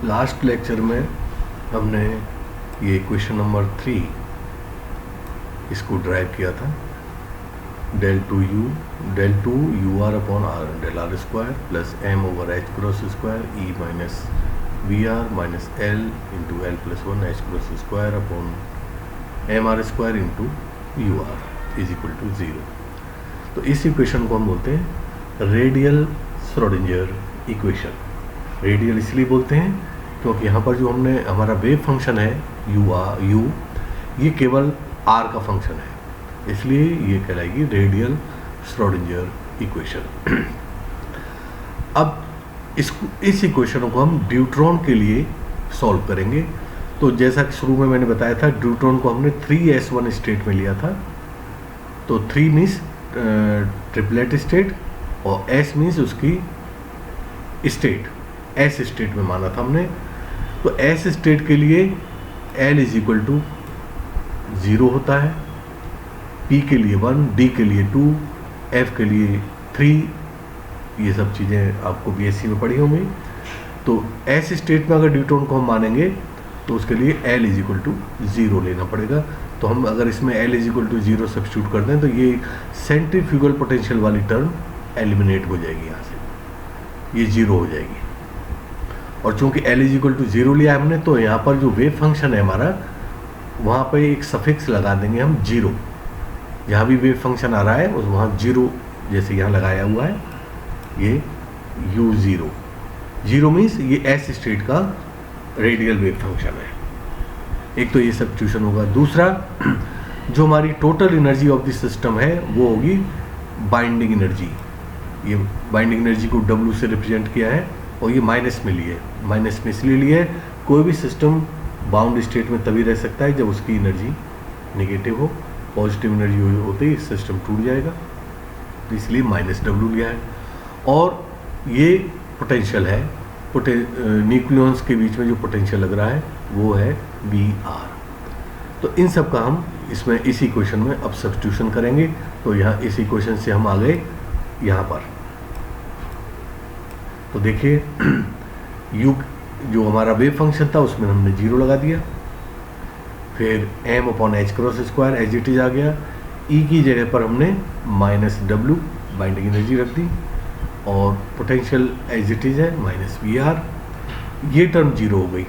Last lecture में हमने ये इक्वेशन नंबर 3 इसको ड्राइव किया था, del 2 u r upon r del r square plus m over h cross square e minus V r minus l into l plus 1 h cross square upon m r square into u r is equal to 0। तो इस equation को हम बोलते हैं radial Schrodinger equation. Radial इसलिए बोलते हैं क्योंकि यहाँ पर जो हमने हमारा वेव फंक्शन है u ये केवल r का फंक्शन है, इसलिए ये कहलाएगी रेडियल श्रोडिंगर इक्वेशन। अब इस इक्वेशन को हम ड्यूट्रॉन के लिए सॉल्व करेंगे। तो जैसा कि शुरू में मैंने बताया था, ड्यूट्रॉन को हमने 3s1 स्टेट में लिया था। तो 3 मीन्स ट्रिपलेट स्टेट और s मीन्स उसकी स्टेट, s स्टेट में माना था हमने। तो s स्टेट के लिए l इज इक्वल टू 0 होता है, p के लिए 1, d के लिए 2, f के लिए 3। ये सब चीज़ें आपको बीएससी में पढ़ी होंगी। तो s स्टेट में अगर ड्यूट्रॉन को हम मानेंगे तो उसके लिए l इज इक्वल टू 0 लेना पड़ेगा। तो हम अगर इसमें l is equal to 0 substitute कर दें तो ये सेंट्रीफ्यूगल पोटेंशियल वाली टर्म एलिमिनेट हो जाएगी, यहाँ से ये 0 हो जाएगी। और चूंकि l इज इक्वल टू 0 लिया हमने, तो यहाँ पर जो वेव फंक्शन है हमारा, वहाँ पर एक सफिक्स लगा देंगे हम 0। जहाँ भी वेव फंक्शन आ रहा है उस वहाँ 0 जैसे यहाँ लगाया हुआ है, ये u0। 0 मीन्स ये s स्टेट का रेडियल वेव फंक्शन है। एक तो ये सब्स्टिट्यूशन होगा। दूसरा, जो हमारी total energy of the system है वो होगी बाइंडिंग एनर्जी। ये बाइंडिंग एनर्जी को W से रिप्रेजेंट किया है और ये माइनस में लिए, माइनस में इसलिए लिए है, कोई भी सिस्टम बाउंड स्टेट में तभी रह सकता है जब उसकी एनर्जी नेगेटिव हो। पॉजिटिव एनर्जी होते ही सिस्टम टूट जाएगा, तो इसलिए -W लिया है। और ये पोटेंशियल है, न्यूक्लियॉन्स के बीच में जो पोटेंशियल लग रहा है वो है VR। तो इन सब का हम इसमें इस इक्वेशन में अब सब्स्टिट्यूशन करेंगे। तो यहाँ इस इक्वेशन से हम आ गए यहाँ पर। तो देखिए u जो हमारा वेव फंक्शन था उसमें हमने 0 लगा दिया, फिर m upon h cross square as it is आ गया। e की जगह पर हमने -W बाइंडिंग एनर्जी रख दी और पोटेंशियल एज इट इज है -VR। ये टर्म 0 हो गई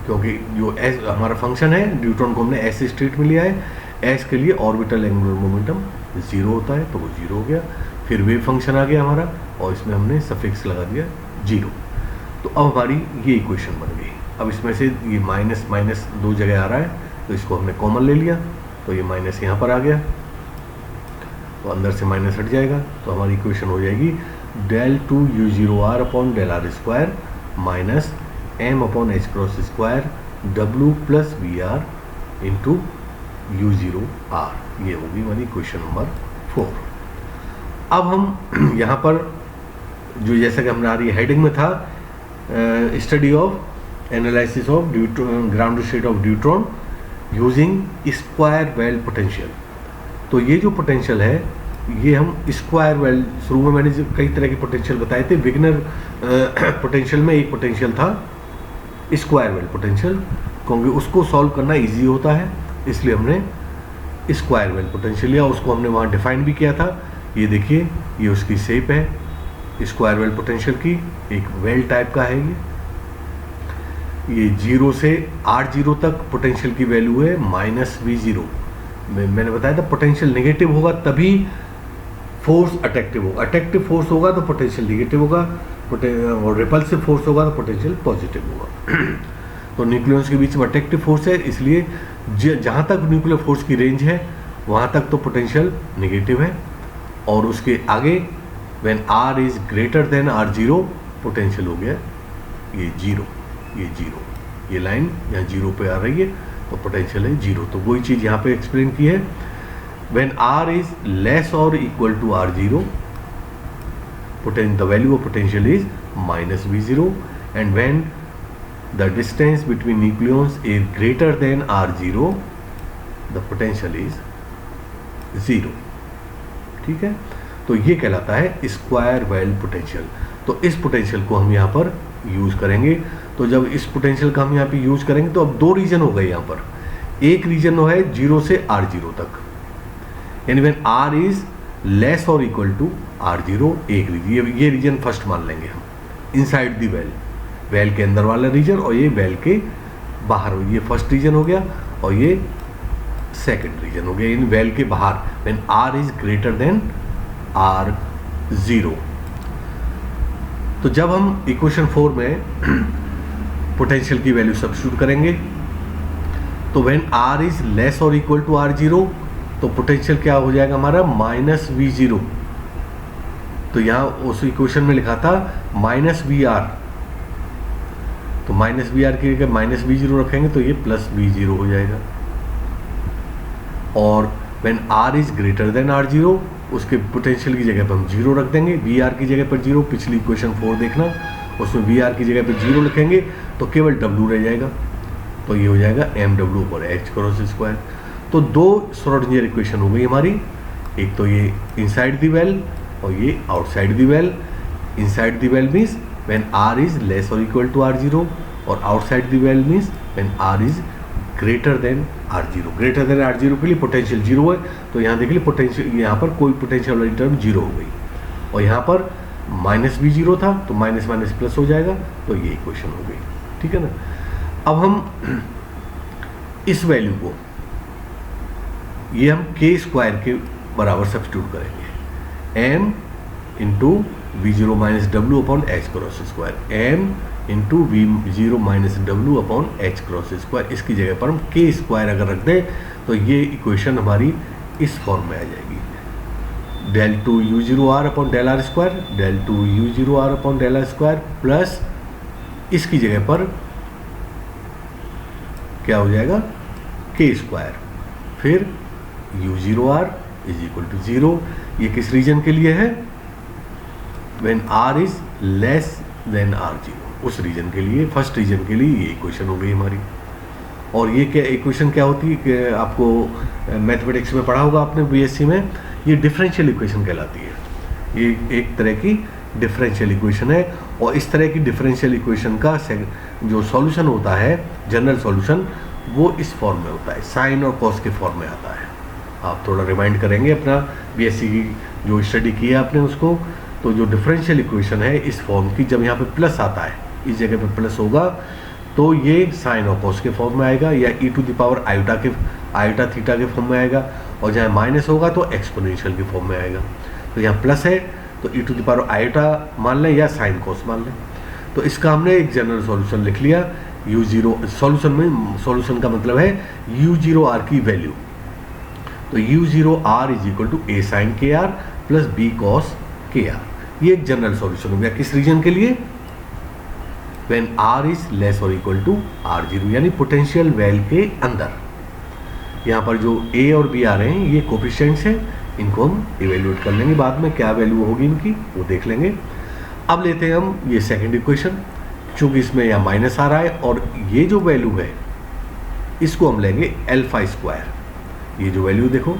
क्योंकि जो s हमारा फंक्शन है, न्यूट्रॉन को हमने s स्टेट में लिया है। s के लिए ऑर्बिटल एंगुलर मोमेंटम 0 होता है, तो वो 0 हो गया। फिर वेव फंक्शन आ गया हमारा और इसमें हमने सफिक्स लगा दिया 0। तो अब हमारी ये इक्वेशन बन गई। अब इसमें से ये माइनस माइनस 2 जगह आ रहा है, तो इसको हमने कॉमन ले लिया, तो ये माइनस यहाँ पर आ गया, तो अंदर से माइनस हट जाएगा। तो हमारी इक्वेशन हो जाएगी del 2 u0r upon del r square minus m upon h cross square W plus VR into u0r। ये होगी हमारी इक्वेशन नंबर 4। अब हम यहाँ पर जो जैसा कि हमारी हेडिंग में था, study of analysis of ground state of deuteron using square well potential. तो ये जो पोटेंशियल है ये हम स्क्वायर वेल, शुरू में मैंने कई तरह के पोटेंशियल बताए थे। विग्नर पोटेंशियल में एक पोटेंशियल था स्क्वायर वेल पोटेंशियल, क्योंकि उसको सॉल्व करना इजी होता है, इसलिए हमने स्क्वायर वेल पोटेंशियल लिया। उसको हमने वहाँ डिफाइन भी किया था। ये देखिए, ये उसकी शेप है स्क्वायर वेल पोटेंशियल की, एक वेल टाइप का है ये 0 से R0 तक पोटेंशियल की वैल्यू है -V0। मैंने बताया था पोटेंशियल नेगेटिव होगा तभी फोर्स अट्रैक्टिव होगा, अट्रैक्टिव फोर्स होगा तो पोटेंशियल नेगेटिव होगा, और रिपल्सिव फोर्स होगा तो पोटेंशियल पॉजिटिव होगा। तो न्यूक्लियॉन्स के बीच में अट्रैक्टिव फोर्स है, इसलिए जहाँ तक न्यूक्लियर फोर्स की रेंज है वहाँ तक तो पोटेंशियल नेगेटिव है, और उसके आगे when R is greater than R0 potential हो गया ये 0, ये लाइन यहाँ 0 पे आ रही है तो पोटेंशियल है 0। तो वही चीज़ यहाँ पे एक्सप्लेन की है। व्हेन R इज लेस और equal to R0 the value of potential is -V0, and when the distance between nucleons is greater than R0 the potential is 0। ठीक है, तो ये कहलाता है स्क्वायर वेल पोटेंशियल। तो इस पोटेंशियल को हम यहाँ पर यूज़ करेंगे। तो जब इस पोटेंशियल का हम यहाँ पे यूज़ करेंगे तो अब दो रीजन हो गए यहाँ पर। एक रीजन है 0 से R0 तक, यानी व्हेन R इज लेस और इक्वल टू R0, एक रीजन, ये रीजन फर्स्ट मान लेंगे हम, इनसाइड द वेल, वेल के अंदर वाला रीजन, और ये वेल के बाहर, ये फर्स्ट रीजन हो गया और ये सेकंड रीजन हो गया, इन वेल के बाहर, when R is greater than R0। तो जब हम इक्वेशन 4 में पोटेंशियल की वैल्यू सब्स्टिट्यूट करेंगे तो व्हेन R इज लेस और इक्वल टू R0, तो पोटेंशियल क्या हो जाएगा हमारा -V0। तो यहाँ उस इक्वेशन में लिखा था -VR, तो -VR की जगह -V0 रखेंगे तो ये +V0 हो जाएगा। और when R is greater than R0, उसके पोटेंशियल की जगह पर हम 0 रख देंगे, VR की जगह पर 0, पिछली इक्वेशन 4 देखना, उसमें VR की जगह पर 0 लिखेंगे तो केवल W रह जाएगा, तो ये हो जाएगा mW/h²। तो दो श्रोडिंगर इक्वेशन हो गई हमारी, एक तो ये इनसाइड द वेल और ये outside the well. Inside the well means when R is less और इक्वल टू R0, और outside the well means when R is greater than R0। Greater than R0 के लिए पोटेंशियल 0 है, तो यहाँ देख लीजिए पोटेंशियल, यहाँ पर कोई पोटेंशियल वाली टर्म 0 हो गई, और यहाँ पर -V0 था तो माइनस माइनस प्लस हो जाएगा, तो ये इक्वेशन हो गई, ठीक है ना। अब हम इस वैल्यू को, ये हम k² के बराबर सब्स्टिट्यूट करेंगे, m into V0 minus W/h², m into V0 minus W/h², इसकी जगह पर हम k² अगर रख दें तो ये इक्वेशन हमारी इस फॉर्म में आ जाएगी, del2u0r/r², del2u0r/r² प्लस इसकी जगह पर क्या हो जाएगा k², फिर u0r इज इक्वल टू 0। ये किस रीजन के लिए है, when R is less than R0, उस रीजन के लिए, फर्स्ट रीजन के लिए ये इक्वेशन हो गई हमारी। और ये क्या इक्वेशन क्या होती है कि आपको मैथमेटिक्स में पढ़ा होगा आपने बीएससी में, ये डिफरेंशियल इक्वेशन कहलाती है। ये एक तरह की डिफरेंशियल इक्वेशन है, और इस तरह की डिफरेंशियल इक्वेशन का जो सॉल्यूशन होता है, जनरल सॉल्यूशन, वो इस फॉर्म में होता है, साइन और कॉस के फॉर्म में आता है। आप थोड़ा रिमाइंड करेंगे अपना बीएससी की जो स्टडी की है आपने उसको, तो जो डिफरेंशियल इक्वेशन है इस फॉर्म की, जब यहाँ पे प्लस आता है, इस जगह पे प्लस होगा तो ये साइन और कॉस के फॉर्म में आएगा, या आयोटा थीटा के फॉर्म में आएगा, और जहाँ माइनस होगा तो एक्सपोनेंशियल के फॉर्म में आएगा। तो यहाँ प्लस है तो आयोटा मान लें या साइन कॉस मान लें। तो इसका हमने एक जनरल सॉल्यूशन लिख लिया, u0 सॉल्यूशन का मतलब है u0r की वैल्यू, तो u0r is equal to a sin kr plus b cos kr। ये एक जनरल सॉल्यूशन हो गया, किस रीजन के लिए, व्हेन R इज लेस और इक्वल टू R0, यानी पोटेंशियल वेल के अंदर। यहाँ पर जो A और B आ रहे हैं ये कोफिशिएंट्स हैं, इनको हम इवेल्युएट कर लेंगे बाद में, क्या वैल्यू होगी इनकी वो देख लेंगे। अब लेते हैं हम ये सेकंड इक्वेशन, चूंकि इसमें यहाँ माइनस आ रहा है, और ये जो वैल्यू है इसको हम लेंगे α²। ये जो वैल्यू देखो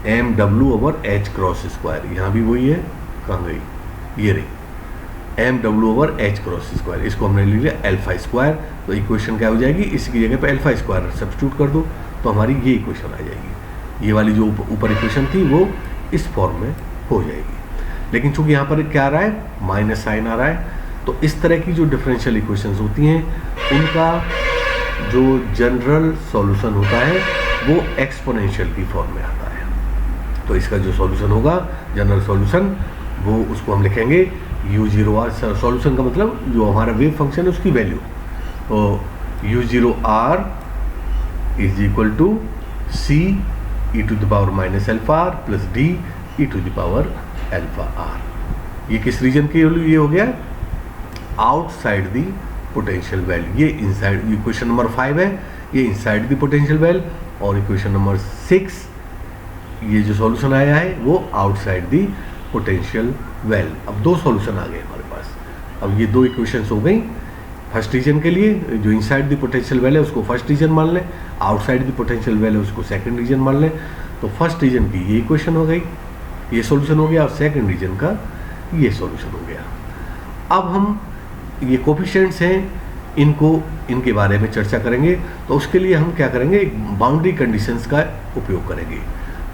mW/h², यहाँ भी वही है, कहाँ गई, ये रही mW/h², इसको हमने ले लिया α²। तो इक्वेशन क्या हो जाएगी, इसकी जगह पे α² सब्स्टिट्यूट कर दो तो हमारी ये इक्वेशन आ जाएगी। ये वाली जो ऊपर इक्वेशन थी वो इस फॉर्म में हो जाएगी, लेकिन चूंकि यहाँ पर क्या आ रहा है, माइनस साइन आ रहा है, तो इस तरह की जो डिफरेंशियल इक्वेशंस होती हैं उनका जो जनरल सॉल्यूशन होता है वो एक्सपोनेंशियल की फॉर्म में आता है। तो इसका जो सॉल्यूशन होगा जनरल सॉल्यूशन, वो उसको हम लिखेंगे u0r, सॉल्यूशन का मतलब जो हमारा वेव फंक्शन है उसकी वैल्यू, तो u0r is equal to c e⁻⁻r plus d e⁻⁻r। ये किस रीजन के लिए हो गया, आउटसाइड दी पोटेंशियल वैल्यू। ये इनसाइड, इक्वेशन नंबर 5 है, ये इनसाइड दी पोटेंशियल वैल्यू, और इक्वेशन नंबर 6 ये जो सॉल्यूशन आया है वो आउटसाइड दी पोटेंशियल वेल। अब दो सॉल्यूशन आ गए हमारे पास। अब ये दो इक्वेशंस हो गई, फर्स्ट रीजन के लिए जो इनसाइड द पोटेंशियल वेल है उसको फर्स्ट रीजन मान लें, आउटसाइड द पोटेंशियल वेल है उसको सेकंड रीजन मान लें। तो फर्स्ट रीजन की ये इक्वेशन हो गई, ये सॉल्यूशन हो गया, और सेकंड रीजन का ये सॉल्यूशन हो गया। अब हम ये कोफिशिएंट्स हैं, इनके बारे में चर्चा करेंगे। तो उसके लिए हम क्या करेंगे, एक बाउंड्री कंडीशंस का उपयोग करेंगे।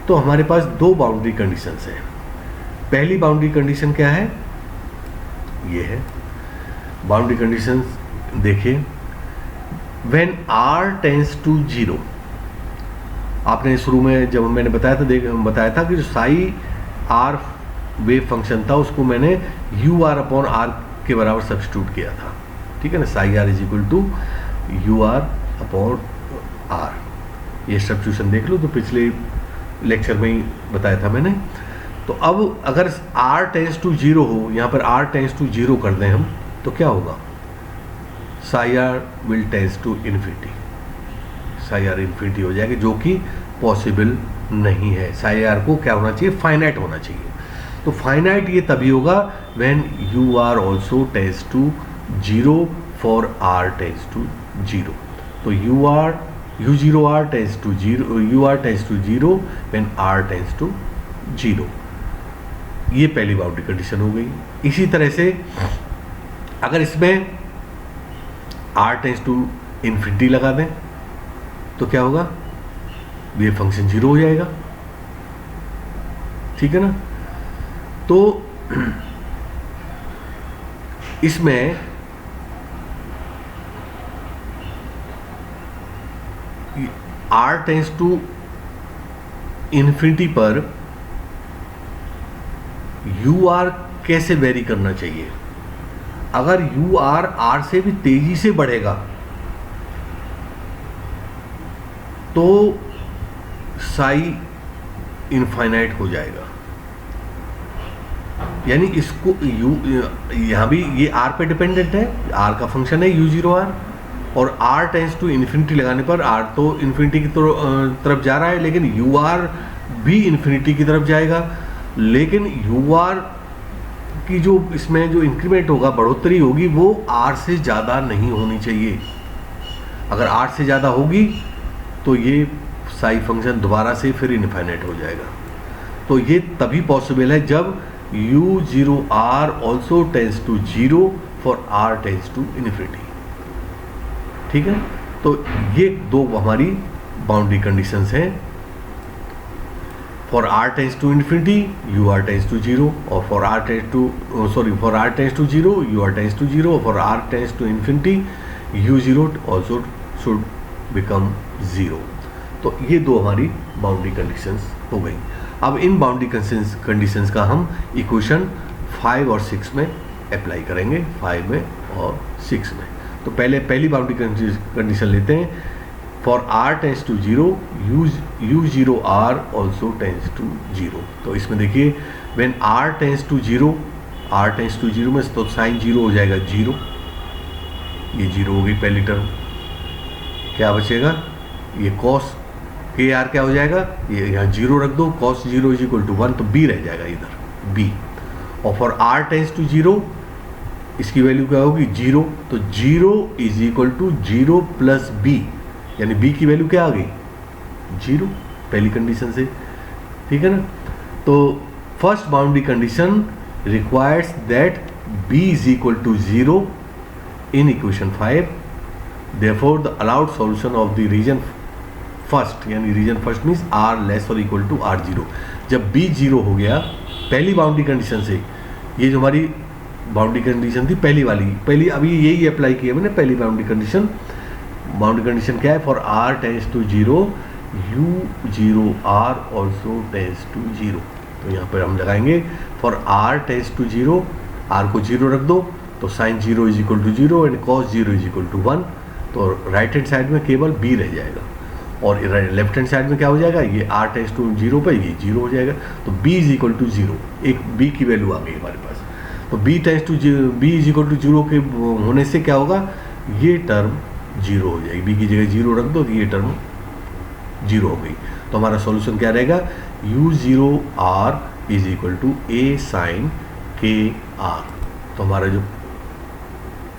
तो हमारे पास दो बाउंड्री कंडीशंस हैं। पहली बाउंड्री कंडीशन क्या है, ये है बाउंड्री कंडीशंस। देखिए, व्हेन r टेंड्स टू 0, आपने शुरू में जब मैंने बताया था कि जो साई r वेव फंक्शन था उसको मैंने यू आर अपॉन आर के बराबर सब्स्टिट्यूट किया था, ठीक है ना। Psi r is equal to u r upon r, ये सब्स्टिट्यूशन देख लो, तो पिछले लेक्चर में ही बताया था मैंने। तो अब अगर r टेंड्स टू 0 हो, यहाँ पर r टेंड्स टू 0 कर दें हम, तो क्या होगा, psi r will tends to infinity, psi r infinity हो जाएगी, जो कि पॉसिबल नहीं है। साई आर को क्या होना चाहिए, फाइनाइट होना चाहिए। तो फाइनाइट ये तभी होगा when u r also tends to 0 for r tends to 0। तो u zero r tends to 0, u r tends to 0 when r tends to 0। ये पहली बाउंड्री कंडीशन हो गई। इसी तरह से अगर इसमें r टेंड्स टू इन्फिनिटी लगा दें तो क्या होगा, ये फंक्शन 0 हो जाएगा, ठीक है ना। तो इसमें r टेंड्स टू इन्फिनिटी पर यू आर कैसे वेरी करना चाहिए। अगर यू आर आर से भी तेजी से बढ़ेगा तो साई इनफाइनाइट हो जाएगा, यानी इसको यहाँ भी ये r पे डिपेंडेंट है, r का फंक्शन है यू जीरो आर, और r टेंड्स टू इन्फिनिटी लगाने पर r तो इन्फिनिटी की तरफ जा रहा है, लेकिन यू आर भी इन्फिनिटी की तरफ जाएगा। लेकिन यू आर की जो इसमें जो इंक्रीमेंट होगा, बढ़ोतरी होगी, वो r से ज़्यादा नहीं होनी चाहिए। अगर r से ज़्यादा होगी तो ये साई फंक्शन दोबारा से फिर इनफाइनाइट हो जाएगा। तो ये तभी पॉसिबल है जब u zero r also tends to 0 for r tends to infinity, ठीक है। तो ये दो हमारी बाउंड्री कंडीशंस हैं, for r tends to infinity u r tends to 0, और for r tends to for r tends to 0 u r tends to 0, for r tends to infinity u zero also should become 0। तो ये दो हमारी boundary conditions हो गई। अब इन boundary conditions का हम इक्वेशन 5 और 6 में अप्लाई करेंगे, 5 में और 6 में। तो पहली बाउंड्री कंडीशन लेते हैं, for r tends to 0 u zero r also tends to 0। तो इसमें देखिए, when r tends to 0, r tends to 0 में तो साइन 0 हो जाएगा 0, ये 0 हो गई पहली टर्म। क्या बचेगा, ये कॉस के आर क्या हो जाएगा, ये यहाँ 0 रख दो, कॉस 0 इज इक्वल टू 1, तो b रह जाएगा इधर b। और फॉर r टेंड्स टू 0 इसकी वैल्यू क्या होगी 0, तो 0 is equal to 0 plus b, यानी b की वैल्यू क्या आ गई 0 पहली कंडीशन से, ठीक है ना। तो first boundary condition requires that b is equal to 0 in equation 5, therefore the allowed solution of the region first, यानी region first means r less और इक्वल टू r0। जब b 0 हो गया पहली बाउंड्री कंडीशन से, ये जो हमारी बाउंड्री कंडीशन थी पहली अभी यही अप्लाई किया मैंने, पहली बाउंड्री कंडीशन क्या है, for r tends to 0 u zero r also tends to 0। तो यहाँ पर हम लगाएंगे for r tends to 0, r को 0 रख दो, तो sine 0 is equal to 0 and cos 0 is equal to 1, तो राइट हैंड साइड में केवल b रह जाएगा, और लेफ्ट हैंड साइड में क्या हो जाएगा, ये r टेंड्स टू 0 पर ये 0 हो जाएगा, तो b इज इक्वल टू 0, एक b की वैल्यू आ गई हमारे पास। तो b tends to b is equal to 0 के होने से क्या होगा, ये टर्म 0 हो जाएगी, b की जगह 0 रख दो तो ये टर्म 0 हो गई। तो हमारा सॉल्यूशन क्या रहेगा, u zero r is equal to a sine k r. तो हमारा जो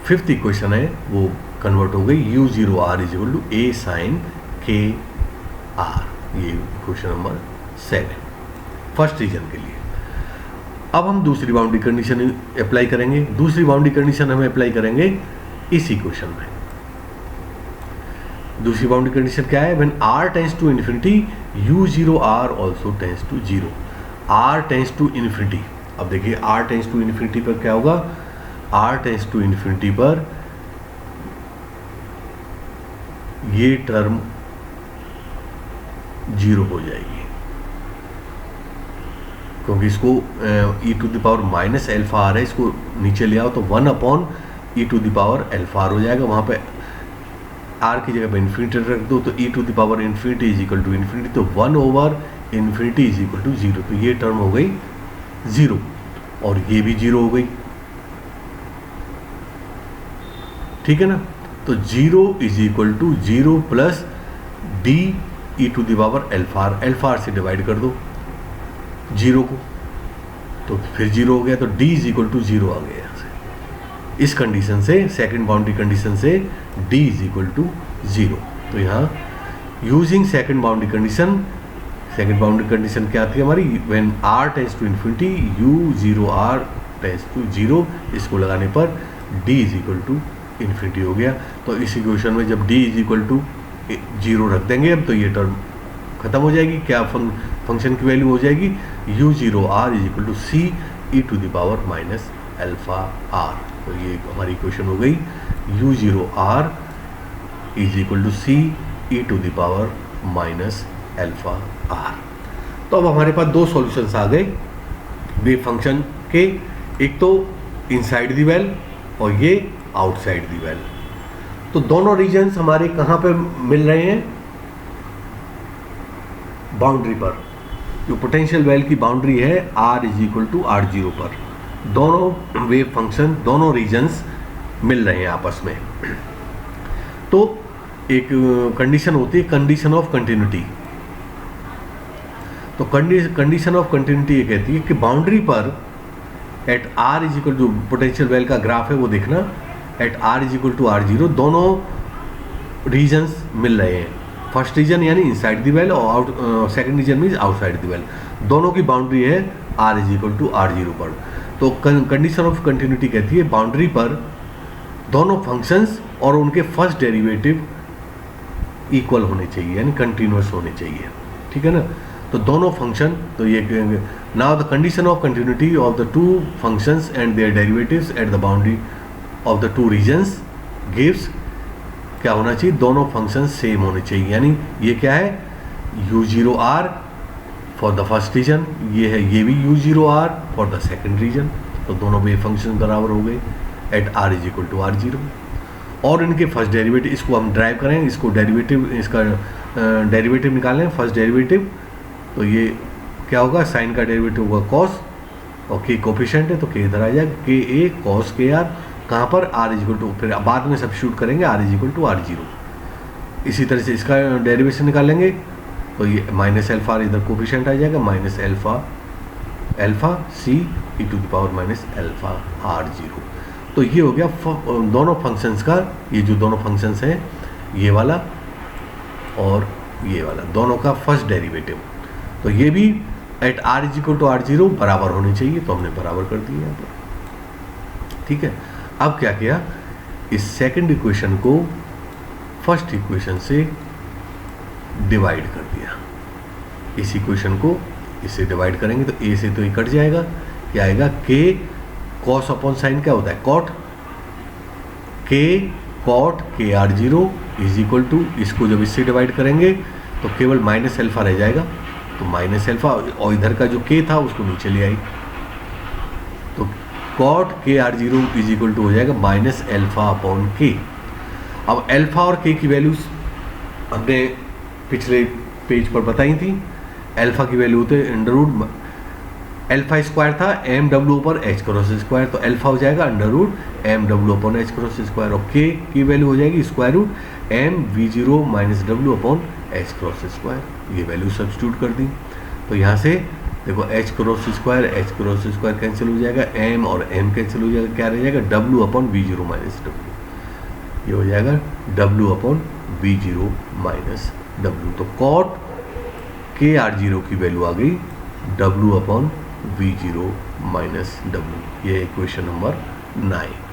फिफ्थ इक्वेशन है वो कन्वर्ट हो गई, u zero r is equal to a sine k r, ये इक्वेशन नंबर 7 फर्स्ट रीजन के लिए। अब हम दूसरी बाउंड्री कंडीशन अप्लाई करेंगे। दूसरी बाउंड्री कंडीशन हम अप्लाई करेंगे इस इक्वेशन में। दूसरी बाउंड्री कंडीशन क्या है? When r tends to infinity u0r also tends to 0। r tends to infinity, अब देखिए r टेंड्स टू इन्फिनिटी पर क्या होगा? r टेंड्स टू इन्फिनिटी पर ये टर्म 0 हो जाएगी, क्योंकि इसको e to the power minus alpha r है, इसको नीचे ले आओ तो 1 upon e to the power alpha r हो जाएगा। वहाँ पे r की जगह पे इन्फिनिटी रख दो तो e to the power infinity is equal to infinity, तो 1 over infinity is equal to 0। तो ये टर्म हो गई 0 और ये भी 0 हो गई, ठीक है ना। तो 0 is equal to 0 plus d e to the power alpha r से डिवाइड कर दो 0 को, तो फिर 0 हो गया, तो d इज इक्वल टू 0 आ गया यहाँ से। इस कंडीशन से, सेकंड बाउंड्री कंडीशन से d इज इक्वल टू 0। तो यहाँ using second boundary condition, second boundary condition क्या आती है हमारी? When r tends to infinity u0r tends to 0, इसको लगाने पर d is equal to infinity हो गया। तो इस इक्वेशन में जब d इज इक्वल टू 0 रख देंगे अब, तो ये टर्म खत्म हो जाएगी। क्या फंक्शन की वैल्यू हो जाएगी? u0r is equal to c e to the power minus alpha r। तो ये हमारी इक्वेशन हो गई u0r is equal to c e to the power minus alpha r। तो अब हमारे पास दो सॉल्यूशंस आ गए वेव फंक्शन के, एक तो इनसाइड द वेल और ये आउटसाइड द वेल। तो दोनों रीजन्स हमारे कहाँ पे मिल रहे हैं? बाउंड्री पर। जो पोटेंशियल वेल की बाउंड्री है r is equal to r0 पर, दोनों वेव फंक्शन, दोनों रीजन्स मिल रहे हैं आपस में। तो एक कंडीशन होती है कंडीशन ऑफ कंटिन्यूटी। तो कंडीशन ऑफ कंटिन्यूटी ये कहती है कि बाउंड्री पर at r is equal to, potential well का ग्राफ है वो देखना, at r is equal to r0 दोनों रीजन्स मिल रहे हैं। फर्स्ट रीजन यानी इनसाइड द वेल और second region means outside the well, दोनों की बाउंड्री है r is equal to r0 पर। तो कंडीशन ऑफ कंटिन्यूटी कहती है बाउंड्री पर दोनों फंक्शंस और उनके फर्स्ट डेरिवेटिव इक्वल होने चाहिए, यानी कंटिन्यूअस होने चाहिए, ठीक है ना। तो दोनों फंक्शन, तो ये now the condition of continuity of the two functions and their derivatives at the boundary of the two regions gives, क्या होना चाहिए? दोनों फंक्शंस सेम होने चाहिए। यानी ये क्या है? u0r for the first reason, ये है ये भी u0r for the second reason. तो दोनों वेव फंक्शन बराबर हो गए at r is equal to r0। और इनके फर्स्ट डेरिवेटिव, इसको हम ड्राइव करें, इसको डेरिवेटिव, इसका डेरिवेटिव निकालें, फर्स्ट डेरिवेटिव। तो ये क्या होगा? साइन का डेरिवेटिव होगा कॉस, और k कोफिशिएंट है तो k इधर आ जाएगा, k a cos k r, कहाँ पर? r इज इक्वल टू, फिर बाद में सब्स्टिट्यूट करेंगे r is equal to r0। इसी तरह से इसका डेरिवेशन निकालेंगे तो ये माइनस एल्फा आर इधर कोफिशिएंट आ जाएगा, minus alpha c e to the power minus alpha r0। तो ये हो गया दोनों फंक्शंस का, ये जो दोनों फंक्शंस हैं ये वाला और ये वाला, दोनों का फर्स्ट डेरिवेटिव। तो ये भी at r is equal to r0 बराबर होने चाहिए, तो हमने बराबर कर दिया यहाँ पर, ठीक है। अब क्या किया? इस सेकंड इक्वेशन को फर्स्ट इक्वेशन से डिवाइड कर दिया। इस इक्वेशन को इससे डिवाइड करेंगे तो a से तो ये कट जाएगा, क्या आएगा? k कॉस अपॉन साइन क्या होता है? Cot, k cot k r0 is equal to, इसको जब इससे डिवाइड करेंगे तो केवल माइनस एल्फा रह जाएगा, तो माइनस एल्फा, और इधर का जो k था उसको नीचे ले आई, तो cot k r0 is equal to हो जाएगा माइनस एल्फा अपॉन k। अब एल्फा और k की वैल्यूज हमने पिछले पेज पर बताई थी। एल्फा की वैल्यू होते अंडर रूट, एल्फा स्क्वायर था एम डब्ल्यू पर एच क्रॉस स्क्वायर, तो एल्फा हो जाएगा अंडर रूट एम डब्ल्यू अपॉन एच क्रॉस स्क्वायर, और के की वैल्यू हो जाएगी स्क्वायर रूट एम v0 माइनस डब्ल्यू अपॉन एच क्रॉस स्क्वायर। ये वैल्यू सब्स्टिट्यूट कर दी, तो यहाँ से देखो एच क्रॉस स्क्वायर कैंसिल हो जाएगा, एम और एम कैंसिल हो जाएगा, क्या रह जाएगा? डब्ल्यू अपॉन v0 माइनस डब्ल्यू, ये हो जाएगा डब्ल्यू अपॉन v0 माइनस डब्ल्यू। तो कॉट k r0 की वैल्यू आ गई W upon V0 minus W। ये इक्वेशन नंबर 9।